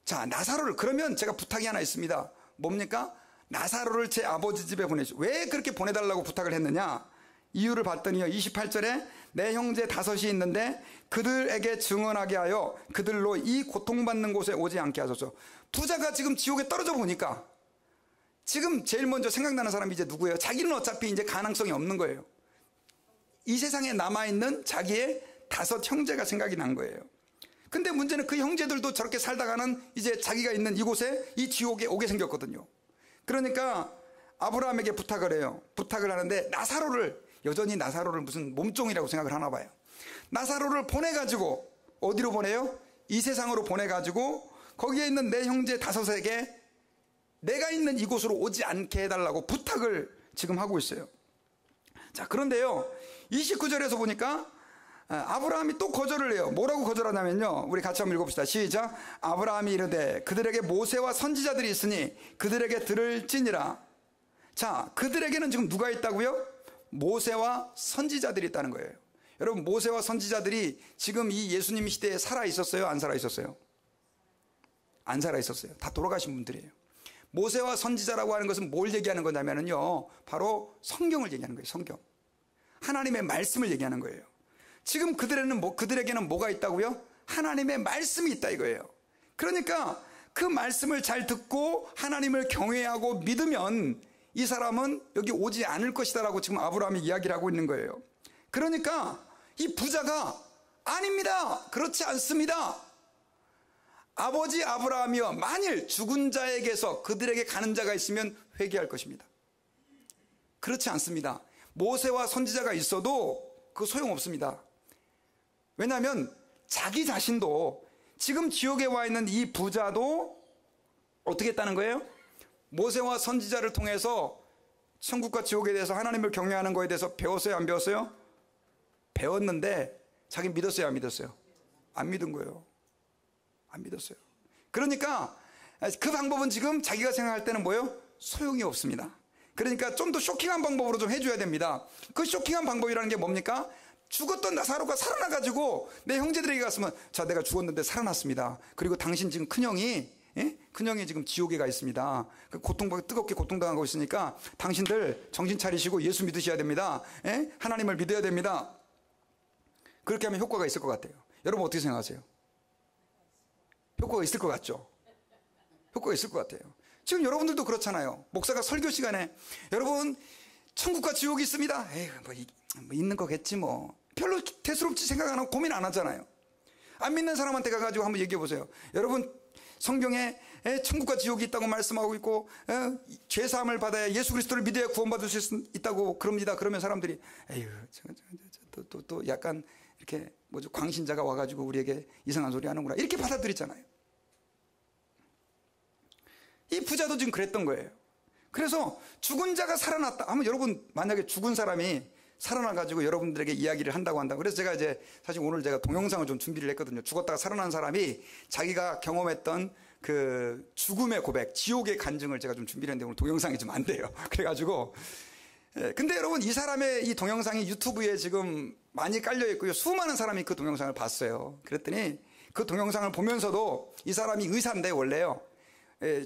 자, 나사로를, 그러면 제가 부탁이 하나 있습니다. 뭡니까? 나사로를 제 아버지 집에 보내시오. 왜 그렇게 보내달라고 부탁을 했느냐? 이유를 봤더니요, 28절에 내 형제 5이 있는데 그들에게 증언하게 하여 그들로 이 고통받는 곳에 오지 않게 하소서. 부자가 지금 지옥에 떨어져 보니까 지금 제일 먼저 생각나는 사람이 이제 누구예요? 자기는 어차피 이제 가능성이 없는 거예요. 이 세상에 남아있는 자기의 5 형제가 생각이 난 거예요. 근데 문제는 그 형제들도 저렇게 살다가는 이제 자기가 있는 이곳에, 이 지옥에 오게 생겼거든요. 그러니까 아브라함에게 부탁을 해요. 부탁을 하는데 여전히 나사로를 무슨 몸종이라고 생각을 하나 봐요. 나사로를 보내가지고 어디로 보내요? 이 세상으로 보내가지고 거기에 있는 내 형제 5에게 내가 있는 이곳으로 오지 않게 해달라고 부탁을 지금 하고 있어요. 자, 그런데요, 29절에서 보니까 아브라함이 또 거절을 해요. 뭐라고 거절하냐면요, 우리 같이 한번 읽어봅시다. 시작. 아브라함이 이르되 그들에게 모세와 선지자들이 있으니 그들에게 들을지니라. 자, 그들에게는 지금 누가 있다고요? 모세와 선지자들이 있다는 거예요. 여러분, 모세와 선지자들이 지금 이 예수님 시대에 살아 있었어요? 안 살아 있었어요? 안 살아 있었어요. 다 돌아가신 분들이에요. 모세와 선지자라고 하는 것은 뭘 얘기하는 거냐면요, 바로 성경을 얘기하는 거예요. 성경, 하나님의 말씀을 얘기하는 거예요. 지금 그들에게는 뭐가 있다고요? 하나님의 말씀이 있다 이거예요. 그러니까 그 말씀을 잘 듣고 하나님을 경외하고 믿으면 이 사람은 여기 오지 않을 것이다 라고 지금 아브라함이 이야기를 하고 있는 거예요. 그러니까 이 부자가 아닙니다, 그렇지 않습니다, 아버지 아브라함이여 만일 죽은 자에게서 그들에게 가는 자가 있으면 회개할 것입니다. 그렇지 않습니다. 모세와 선지자가 있어도 그거 소용없습니다. 왜냐하면 자기 자신도, 지금 지옥에 와 있는 이 부자도 어떻게 했다는 거예요? 모세와 선지자를 통해서 천국과 지옥에 대해서, 하나님을 경외하는 거에 대해서 배웠어요, 안 배웠어요? 배웠는데 자기 믿었어요, 안 믿었어요? 안 믿은 거예요. 안 믿었어요. 그러니까 그 방법은 지금 자기가 생각할 때는 뭐예요? 소용이 없습니다. 그러니까 좀 더 쇼킹한 방법으로 좀 해줘야 됩니다. 그 쇼킹한 방법이라는 게 뭡니까? 죽었던 나사로가 살아나가지고 내 형제들에게 갔으면, 자, 내가 죽었는데 살아났습니다. 그리고 당신 지금 큰형이, 큰형이 지금 지옥에 가 있습니다. 뜨겁게 고통당하고 있으니까 당신들 정신 차리시고 예수 믿으셔야 됩니다. 하나님을 믿어야 됩니다. 그렇게 하면 효과가 있을 것 같아요. 여러분 어떻게 생각하세요? 효과가 있을 것 같죠? 효과가 있을 것 같아요. 지금 여러분들도 그렇잖아요. 목사가 설교 시간에, 여러분 천국과 지옥이 있습니다. 에이, 뭐 있는 거겠지 뭐. 별로 대수롭지 생각 안 하고 고민 안 하잖아요. 안 믿는 사람한테 가가지고 한번 얘기해 보세요. 여러분 성경에 천국과 지옥이 있다고 말씀하고 있고, 죄사함을 받아야, 예수 그리스도를 믿어야 구원받을 수 있다고 그럽니다. 그러면 사람들이 에휴, 또 약간 이렇게 뭐죠, 광신자가 와가지고 우리에게 이상한 소리 하는구나, 이렇게 받아들이잖아요. 이 부자도 지금 그랬던 거예요. 그래서 죽은 자가 살아났다 하면, 여러분 만약에 죽은 사람이 살아나가지고 여러분들에게 이야기를 한다고 한다. 그래서 제가 이제 사실 오늘 제가 동영상을 좀 준비를 했거든요. 죽었다가 살아난 사람이 자기가 경험했던 그 죽음의 고백, 지옥의 간증을 제가 좀 준비를 했는데 오늘 동영상이 좀 안 돼요. 그래가지고, 근데 여러분 이 사람의 이 동영상이 유튜브에 지금 많이 깔려 있고요. 수많은 사람이 그 동영상을 봤어요. 그랬더니 그 동영상을 보면서도, 이 사람이 의사인데 원래요,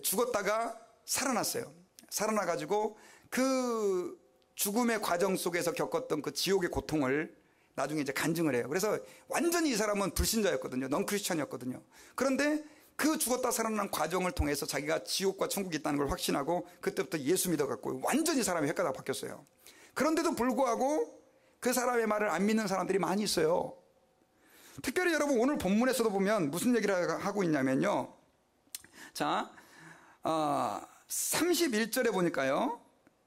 죽었다가 살아났어요. 살아나가지고 그 죽음의 과정 속에서 겪었던 그 지옥의 고통을 나중에 이제 간증을 해요. 그래서 완전히 이 사람은 불신자였거든요. 넌 크리스천이었거든요. 그런데 그 죽었다 살아난 과정을 통해서 자기가 지옥과 천국이 있다는 걸 확신하고 그때부터 예수 믿어갖고 완전히 사람이 헷갈려 바뀌었어요. 그런데도 불구하고 그 사람의 말을 안 믿는 사람들이 많이 있어요. 특별히 여러분 오늘 본문에서도 보면 무슨 얘기를 하고 있냐면요. 자, 31절에 보니까요.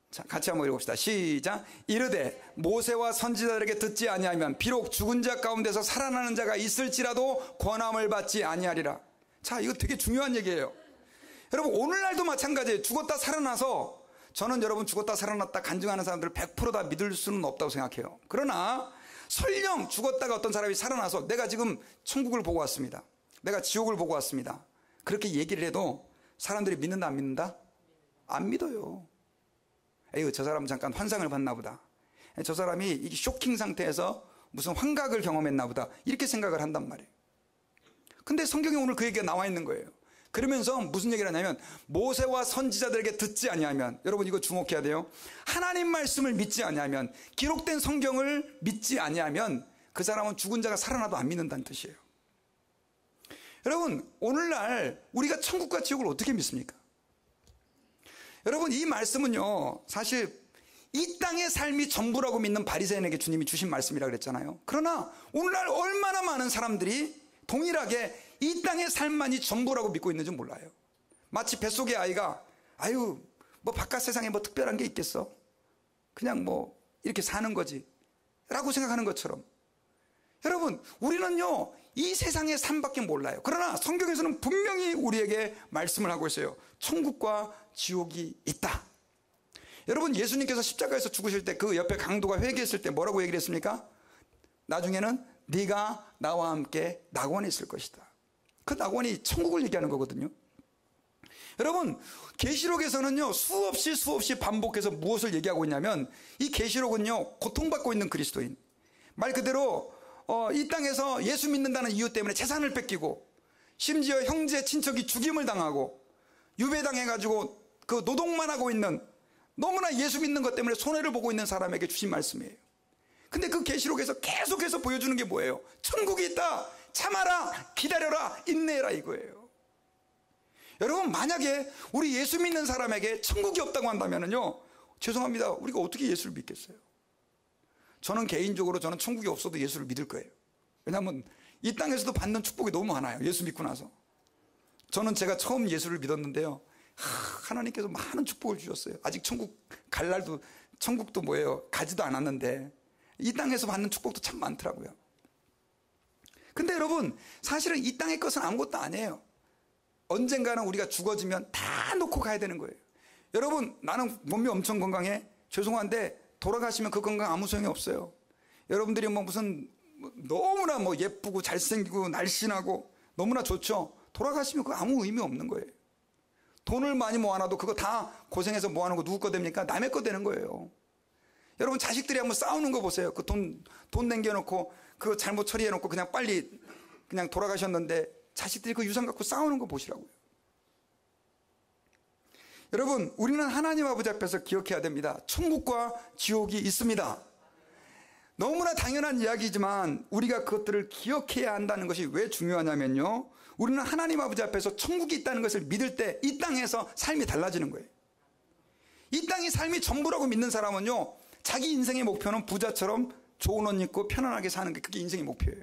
자, 같이 한번 읽어봅시다. 시작. 이르되 모세와 선지자들에게 듣지 아니하면 비록 죽은 자 가운데서 살아나는 자가 있을지라도 권함을 받지 아니하리라. 자, 이거 되게 중요한 얘기예요. 여러분 오늘날도 마찬가지예요. 죽었다 살아나서, 저는 여러분 죽었다 살아났다 간증하는 사람들을 100% 다 믿을 수는 없다고 생각해요. 그러나 설령 죽었다가 어떤 사람이 살아나서 내가 지금 천국을 보고 왔습니다, 내가 지옥을 보고 왔습니다, 그렇게 얘기를 해도 사람들이 믿는다 안 믿는다? 안 믿어요. 에휴, 저 사람은 잠깐 환상을 봤나 보다, 저 사람이 이 쇼킹 상태에서 무슨 환각을 경험했나 보다, 이렇게 생각을 한단 말이에요. 근데 성경에 오늘 그 얘기가 나와 있는 거예요. 그러면서 무슨 얘기를 하냐면, 모세와 선지자들에게 듣지 아니하면, 여러분 이거 주목해야 돼요. 하나님 말씀을 믿지 아니하면, 기록된 성경을 믿지 아니하면 그 사람은 죽은 자가 살아나도 안 믿는다는 뜻이에요. 여러분 오늘날 우리가 천국과 지옥을 어떻게 믿습니까? 여러분 이 말씀은요, 사실 이 땅의 삶이 전부라고 믿는 바리새인에게 주님이 주신 말씀이라고 그랬잖아요. 그러나 오늘날 얼마나 많은 사람들이 동일하게 이 땅의 삶만이 전부라고 믿고 있는지 몰라요. 마치 뱃속의 아이가, 아유 뭐 바깥 세상에 뭐 특별한 게 있겠어, 그냥 뭐 이렇게 사는 거지 라고 생각하는 것처럼, 여러분 우리는요 이 세상의 삶밖에 몰라요. 그러나 성경에서는 분명히 우리에게 말씀을 하고 있어요. 천국과 지옥이 있다. 여러분 예수님께서 십자가에서 죽으실 때 그 옆에 강도가 회개했을 때 뭐라고 얘기를 했습니까? 나중에는 네가 나와 함께 낙원에 있을 것이다. 그 낙원이 천국을 얘기하는 거거든요. 여러분 계시록에서는요 수없이 반복해서 무엇을 얘기하고 있냐면, 이 계시록은요 고통받고 있는 그리스도인, 말 그대로 이 땅에서 예수 믿는다는 이유 때문에 재산을 뺏기고, 심지어 형제 친척이 죽임을 당하고 유배당해가지고 그 노동만 하고 있는, 너무나 예수 믿는 것 때문에 손해를 보고 있는 사람에게 주신 말씀이에요. 근데 그 계시록에서 계속해서 보여주는 게 뭐예요? 천국이 있다, 참아라, 기다려라, 인내해라, 이거예요. 여러분 만약에 우리 예수 믿는 사람에게 천국이 없다고 한다면요, 죄송합니다, 우리가 어떻게 예수를 믿겠어요? 저는 개인적으로 저는 천국이 없어도 예수를 믿을 거예요. 왜냐하면 이 땅에서도 받는 축복이 너무 많아요. 예수 믿고 나서. 저는 제가 처음 예수를 믿었는데요, 하나님께서 많은 축복을 주셨어요. 아직 천국 갈 날도, 천국도 뭐예요, 가지도 않았는데 이 땅에서 받는 축복도 참 많더라고요. 근데 여러분 사실은 이 땅의 것은 아무것도 아니에요. 언젠가는 우리가 죽어지면 다 놓고 가야 되는 거예요. 여러분 나는 몸이 엄청 건강해, 죄송한데 돌아가시면 그 건강 아무 소용이 없어요. 여러분들이 뭐 무슨 너무나 뭐 예쁘고 잘생기고 날씬하고 너무나 좋죠. 돌아가시면 그 아무 의미 없는 거예요. 돈을 많이 모아놔도 그거 다 고생해서 모아놓은 거 누구 거 됩니까? 남의 거 되는 거예요. 여러분 자식들이 한번 싸우는 거 보세요. 그 돈 남겨놓고 그거 잘못 처리해놓고 그냥 빨리 그냥 돌아가셨는데 자식들이 그 유산 갖고 싸우는 거 보시라고요. 여러분 우리는 하나님 아버지 앞에서 기억해야 됩니다. 천국과 지옥이 있습니다. 너무나 당연한 이야기지만 우리가 그것들을 기억해야 한다는 것이 왜 중요하냐면요, 우리는 하나님 아버지 앞에서 천국이 있다는 것을 믿을 때 이 땅에서 삶이 달라지는 거예요. 이 땅이 삶이 전부라고 믿는 사람은요, 자기 인생의 목표는 부자처럼 좋은 옷 입고 편안하게 사는 게 그게 인생의 목표예요.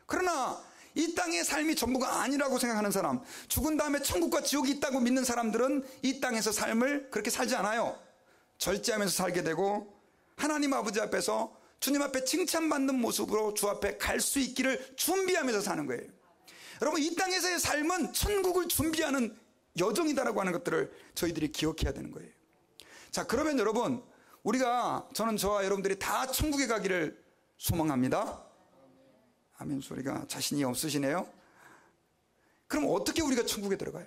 그러나 이 땅의 삶이 전부가 아니라고 생각하는 사람, 죽은 다음에 천국과 지옥이 있다고 믿는 사람들은 이 땅에서 삶을 그렇게 살지 않아요. 절제하면서 살게 되고 하나님 아버지 앞에서 주님 앞에 칭찬받는 모습으로 주 앞에 갈 수 있기를 준비하면서 사는 거예요. 여러분 이 땅에서의 삶은 천국을 준비하는 여정이다라고 하는 것들을 저희들이 기억해야 되는 거예요. 자, 그러면 여러분 저는 저와 여러분들이 다 천국에 가기를 소망합니다. 아멘 소리가 자신이 없으시네요. 그럼 어떻게 우리가 천국에 들어가요?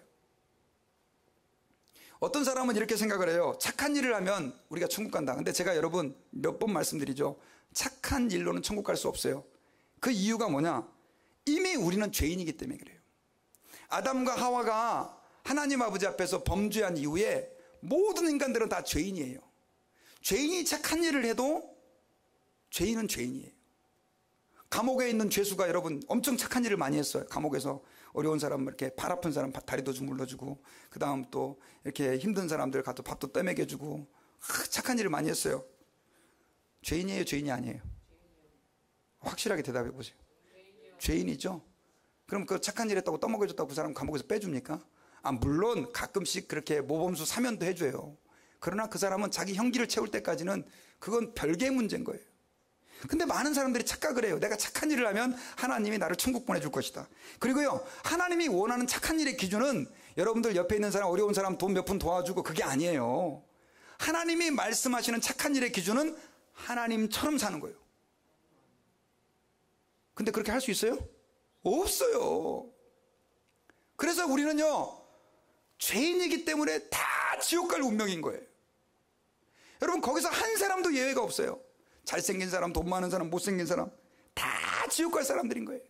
어떤 사람은 이렇게 생각을 해요. 착한 일을 하면 우리가 천국 간다. 근데 제가 여러분 몇 번 말씀드리죠. 착한 일로는 천국 갈 수 없어요. 그 이유가 뭐냐? 이미 우리는 죄인이기 때문에 그래요. 아담과 하와가 하나님 아버지 앞에서 범죄한 이후에 모든 인간들은 다 죄인이에요. 죄인이 착한 일을 해도 죄인은 죄인이에요. 감옥에 있는 죄수가 여러분 엄청 착한 일을 많이 했어요. 감옥에서 어려운 사람, 이렇게 발 아픈 사람 다리도 주물러주고, 그 다음 또 이렇게 힘든 사람들 가서 밥도 떼먹여주고, 착한 일을 많이 했어요. 죄인이에요, 죄인이 아니에요? 확실하게 대답해 보세요. 죄인이죠? 그럼 그 착한 일 했다고 떠먹여줬다고 그 사람 감옥에서 빼줍니까? 물론 가끔씩 그렇게 모범수 사면도 해줘요. 그러나 그 사람은 자기 형기를 채울 때까지는 그건 별개의 문제인 거예요. 근데 많은 사람들이 착각을 해요. 내가 착한 일을 하면 하나님이 나를 천국 보내줄 것이다. 그리고요, 하나님이 원하는 착한 일의 기준은 여러분들 옆에 있는 사람, 어려운 사람 돈 몇 푼 도와주고 그게 아니에요. 하나님이 말씀하시는 착한 일의 기준은 하나님처럼 사는 거예요. 근데 그렇게 할 수 있어요? 없어요. 그래서 우리는요, 죄인이기 때문에 다 지옥 갈 운명인 거예요. 여러분 거기서 한 사람도 예외가 없어요. 잘생긴 사람, 돈 많은 사람, 못생긴 사람 다 지옥 갈 사람들인 거예요.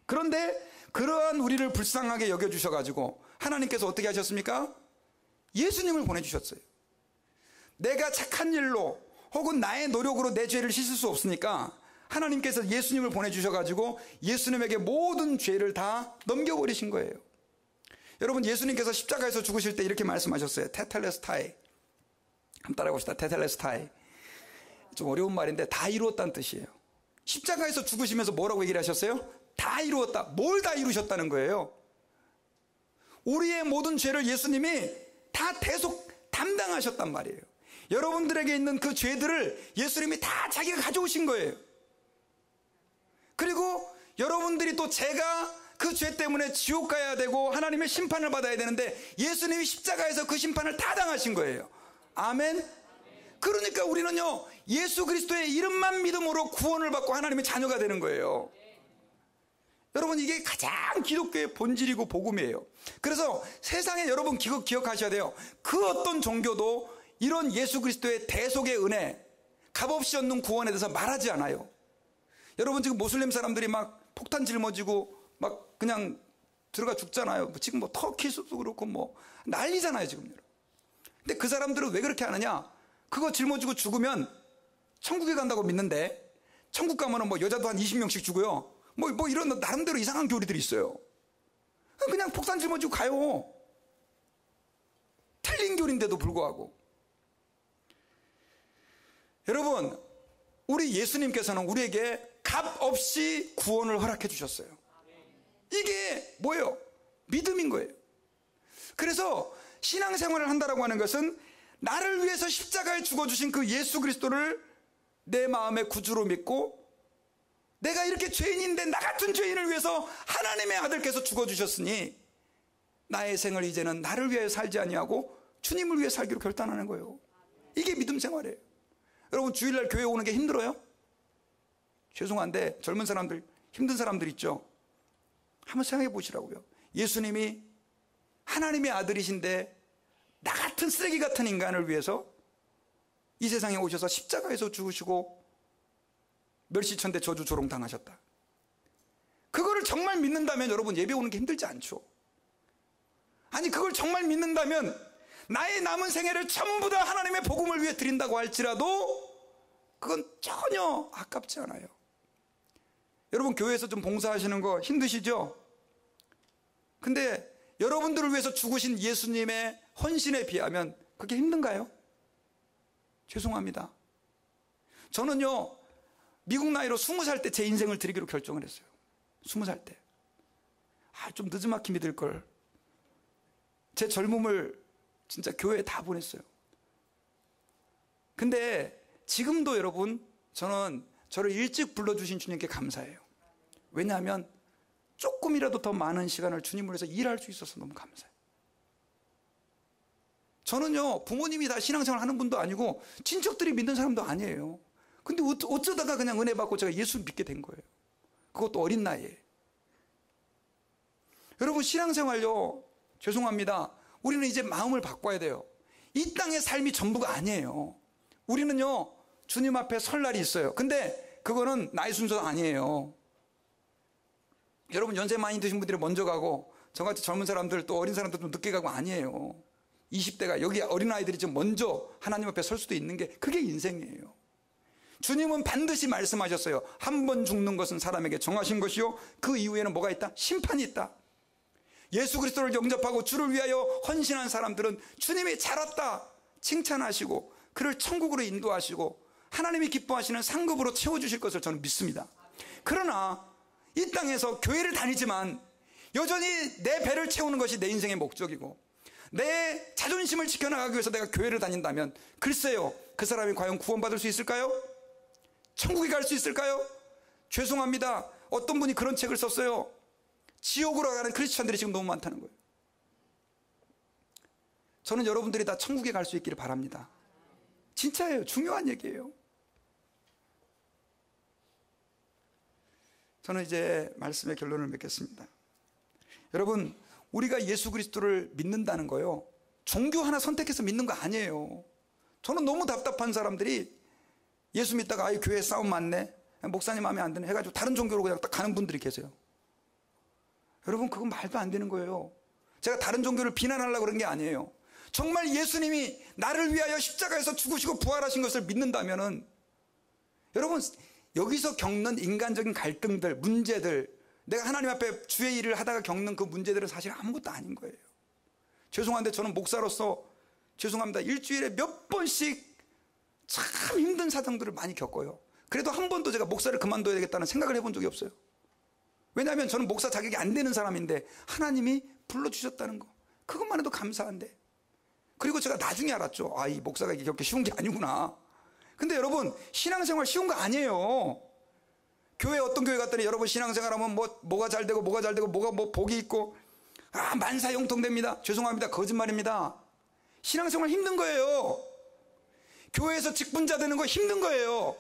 그런데 그러한 우리를 불쌍하게 여겨주셔가지고 하나님께서 어떻게 하셨습니까? 예수님을 보내주셨어요. 내가 착한 일로 혹은 나의 노력으로 내 죄를 씻을 수 없으니까 하나님께서 예수님을 보내주셔가지고 예수님에게 모든 죄를 다 넘겨버리신 거예요. 여러분 예수님께서 십자가에서 죽으실 때 이렇게 말씀하셨어요. 테텔레스타이. 한번 따라해봅시다. 테텔레스타이. 좀 어려운 말인데 다 이루었다는 뜻이에요. 십자가에서 죽으시면서 뭐라고 얘기를 하셨어요? 다 이루었다. 뭘 다 이루셨다는 거예요? 우리의 모든 죄를 예수님이 다 대속 담당하셨단 말이에요. 여러분들에게 있는 그 죄들을 예수님이 다 자기가 가져오신 거예요. 그리고 여러분들이 또 제가 그 죄 때문에 지옥 가야 되고 하나님의 심판을 받아야 되는데 예수님이 십자가에서 그 심판을 다 당하신 거예요. 아멘. 그러니까 우리는요, 예수 그리스도의 이름만 믿음으로 구원을 받고 하나님의 자녀가 되는 거예요. 여러분 이게 가장 기독교의 본질이고 복음이에요. 그래서 세상에 여러분 기억하셔야 돼요. 그 어떤 종교도 이런 예수 그리스도의 대속의 은혜, 값없이 얻는 구원에 대해서 말하지 않아요. 여러분 지금 모슬림 사람들이 막 폭탄 짊어지고 막 그냥 들어가 죽잖아요. 지금 뭐 터키에서도 그렇고 뭐 난리잖아요 지금. 근데 그 사람들은 왜 그렇게 하느냐? 그거 짊어지고 죽으면 천국에 간다고 믿는데, 천국 가면은 뭐 여자도 한 20명씩 죽어요. 뭐 이런 나름대로 이상한 교리들이 있어요. 그냥 폭탄 짊어지고 가요. 틀린 교리인데도 불구하고. 여러분 우리 예수님께서는 우리에게 값 없이 구원을 허락해 주셨어요. 이게 뭐예요? 믿음인 거예요. 그래서 신앙생활을 한다라고 하는 것은 나를 위해서 십자가에 죽어주신 그 예수 그리스도를 내 마음의 구주로 믿고, 내가 이렇게 죄인인데 나 같은 죄인을 위해서 하나님의 아들께서 죽어주셨으니 나의 생을 이제는 나를 위해 살지 아니하고 주님을 위해 살기로 결단하는 거예요. 이게 믿음 생활이에요. 여러분 주일날 교회 오는 게 힘들어요? 죄송한데 젊은 사람들, 힘든 사람들 있죠? 한번 생각해 보시라고요. 예수님이 하나님의 아들이신데 나 같은 쓰레기 같은 인간을 위해서 이 세상에 오셔서 십자가에서 죽으시고 멸시천대 저주조롱 당하셨다. 그거를 정말 믿는다면 여러분 예배 오는 게 힘들지 않죠. 아니 그걸 정말 믿는다면 나의 남은 생애를 전부 다 하나님의 복음을 위해 드린다고 할지라도 그건 전혀 아깝지 않아요. 여러분 교회에서 좀 봉사하시는 거 힘드시죠? 근데 여러분들을 위해서 죽으신 예수님의 헌신에 비하면 그게 힘든가요? 죄송합니다. 저는요 미국 나이로 20살 때 제 인생을 드리기로 결정을 했어요. 20살 때. 좀 늦지막히 믿을걸. 제 젊음을 진짜 교회에 다 보냈어요. 근데 지금도 여러분 저는 저를 일찍 불러주신 주님께 감사해요. 왜냐하면 조금이라도 더 많은 시간을 주님을 위해서 일할 수 있어서 너무 감사해요. 저는요 부모님이 다 신앙생활 하는 분도 아니고 친척들이 믿는 사람도 아니에요. 근데 어쩌다가 그냥 은혜 받고 제가 예수 믿게 된 거예요. 그것도 어린 나이에. 여러분 신앙생활요 죄송합니다. 우리는 이제 마음을 바꿔야 돼요. 이 땅의 삶이 전부가 아니에요. 우리는요 주님 앞에 설 날이 있어요. 근데 그거는 나의 순서가 아니에요. 여러분 연세 많이 드신 분들이 먼저 가고 저같이 젊은 사람들 또 어린 사람들 좀 늦게 가고 아니에요. 20대가 여기 어린아이들이 좀 먼저 하나님 앞에 설 수도 있는 게 그게 인생이에요. 주님은 반드시 말씀하셨어요. 한 번 죽는 것은 사람에게 정하신 것이요 그 이후에는 뭐가 있다? 심판이 있다. 예수 그리스도를 영접하고 주를 위하여 헌신한 사람들은 주님이 잘 왔다 칭찬하시고 그를 천국으로 인도하시고 하나님이 기뻐하시는 상급으로 채워주실 것을 저는 믿습니다. 그러나 이 땅에서 교회를 다니지만 여전히 내 배를 채우는 것이 내 인생의 목적이고 내 자존심을 지켜나가기 위해서 내가 교회를 다닌다면 글쎄요 그 사람이 과연 구원받을 수 있을까요? 천국에 갈 수 있을까요? 죄송합니다. 어떤 분이 그런 책을 썼어요. 지옥으로 가는 크리스천들이 지금 너무 많다는 거예요. 저는 여러분들이 다 천국에 갈 수 있기를 바랍니다. 진짜예요. 중요한 얘기예요. 저는 이제 말씀의 결론을 맺겠습니다. 여러분 우리가 예수 그리스도를 믿는다는 거요 종교 하나 선택해서 믿는 거 아니에요. 저는 너무 답답한 사람들이 예수 믿다가 교회에 싸움 많네 목사님 마음에 안 드네 해가지고 다른 종교로 그냥 딱 가는 분들이 계세요. 여러분 그건 말도 안 되는 거예요. 제가 다른 종교를 비난하려고 그런 게 아니에요. 정말 예수님이 나를 위하여 십자가에서 죽으시고 부활하신 것을 믿는다면은 여러분 여기서 겪는 인간적인 갈등들 문제들 내가 하나님 앞에 주의 일을 하다가 겪는 그 문제들은 사실 아무것도 아닌 거예요. 죄송한데 저는 목사로서 죄송합니다. 일주일에 몇 번씩 참 힘든 사정들을 많이 겪어요. 그래도 한 번도 제가 목사를 그만둬야 되겠다는 생각을 해본 적이 없어요. 왜냐하면 저는 목사 자격이 안 되는 사람인데 하나님이 불러주셨다는 거 그것만 해도 감사한데 그리고 제가 나중에 알았죠. 이 목사가 이게 그렇게 쉬운 게 아니구나. 근데 여러분 신앙생활 쉬운 거 아니에요. 교회 어떤 교회 갔더니 여러분 신앙생활하면 뭐가 잘 되고 뭐가 잘 되고 뭐가 뭐 복이 있고 만사형통됩니다. 죄송합니다. 거짓말입니다. 신앙생활 힘든 거예요. 교회에서 직분자 되는 거 힘든 거예요.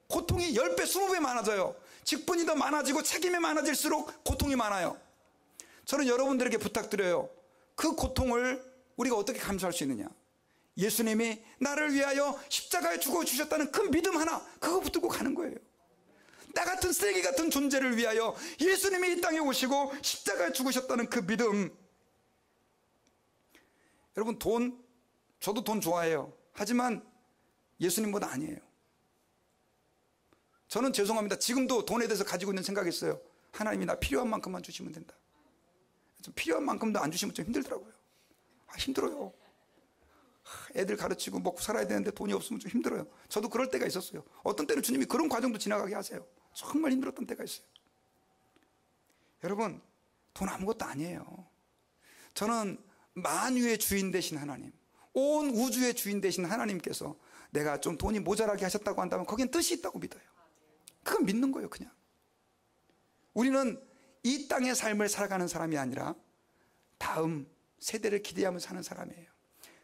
고통이 10배 20배 많아져요. 직분이 더 많아지고 책임이 많아질수록 고통이 많아요. 저는 여러분들에게 부탁드려요. 그 고통을 우리가 어떻게 감수할 수 있느냐. 예수님이 나를 위하여 십자가에 죽어주셨다는 그 믿음 하나 그거 붙들고 가는 거예요. 나 같은 쓰레기 같은 존재를 위하여 예수님이 이 땅에 오시고 십자가에 죽으셨다는 그 믿음. 여러분 저도 돈 좋아해요. 하지만 예수님보다 아니에요. 저는 죄송합니다. 지금도 돈에 대해서 가지고 있는 생각이 있어요. 하나님이 나 필요한 만큼만 주시면 된다. 좀 필요한 만큼도 안 주시면 좀 힘들더라고요. 힘들어요. 애들 가르치고 먹고 살아야 되는데 돈이 없으면 좀 힘들어요. 저도 그럴 때가 있었어요. 어떤 때는 주님이 그런 과정도 지나가게 하세요. 정말 힘들었던 때가 있어요. 여러분 돈 아무것도 아니에요. 저는 만유의 주인 되신 하나님 온 우주의 주인 되신 하나님께서 내가 좀 돈이 모자라게 하셨다고 한다면 거기엔 뜻이 있다고 믿어요. 그건 믿는 거예요. 그냥 우리는 이 땅의 삶을 살아가는 사람이 아니라 다음 세대를 기대하면서 사는 사람이에요.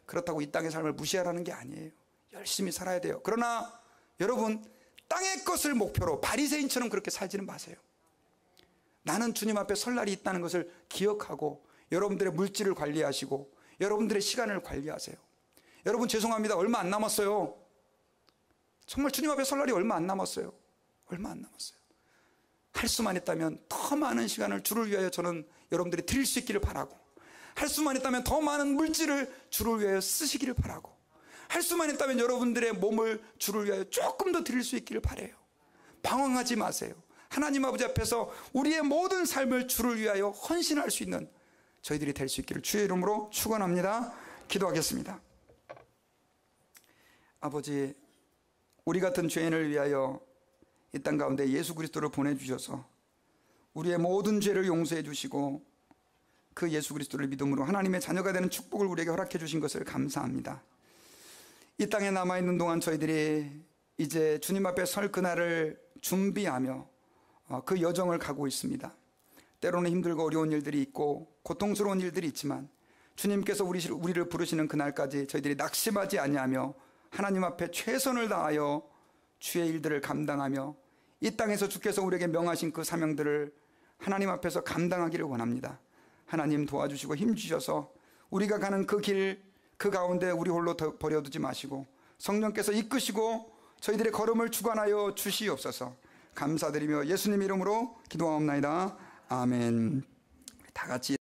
그렇다고 이 땅의 삶을 무시하라는 게 아니에요. 열심히 살아야 돼요. 그러나 여러분 땅의 것을 목표로 바리새인처럼 그렇게 살지는 마세요. 나는 주님 앞에 설 날이 있다는 것을 기억하고 여러분들의 물질을 관리하시고 여러분들의 시간을 관리하세요. 여러분 죄송합니다. 얼마 안 남았어요. 정말 주님 앞에 설 날이 얼마 안 남았어요. 얼마 안 남았어요. 할 수만 있다면 더 많은 시간을 주를 위하여 저는 여러분들이 드릴 수 있기를 바라고, 할 수만 있다면 더 많은 물질을 주를 위하여 쓰시기를 바라고, 할 수만 있다면 여러분들의 몸을 주를 위하여 조금 더 드릴 수 있기를 바라요. 방황하지 마세요. 하나님 아버지 앞에서 우리의 모든 삶을 주를 위하여 헌신할 수 있는 저희들이 될 수 있기를 주의 이름으로 축원합니다. 기도하겠습니다. 아버지, 우리 같은 죄인을 위하여 이 땅 가운데 예수 그리스도를 보내주셔서 우리의 모든 죄를 용서해 주시고 그 예수 그리스도를 믿음으로 하나님의 자녀가 되는 축복을 우리에게 허락해 주신 것을 감사합니다. 이 땅에 남아있는 동안 저희들이 이제 주님 앞에 설 그날을 준비하며 그 여정을 가고 있습니다. 때로는 힘들고 어려운 일들이 있고 고통스러운 일들이 있지만 주님께서 우리를 부르시는 그날까지 저희들이 낙심하지 아니하며 하나님 앞에 최선을 다하여 주의 일들을 감당하며 이 땅에서 주께서 우리에게 명하신 그 사명들을 하나님 앞에서 감당하기를 원합니다. 하나님 도와주시고 힘주셔서 우리가 가는 그 길, 그 가운데 우리 홀로 버려두지 마시고 성령께서 이끄시고 저희들의 걸음을 주관하여 주시옵소서. 감사드리며 예수님 이름으로 기도하옵나이다. 아멘. 다 같이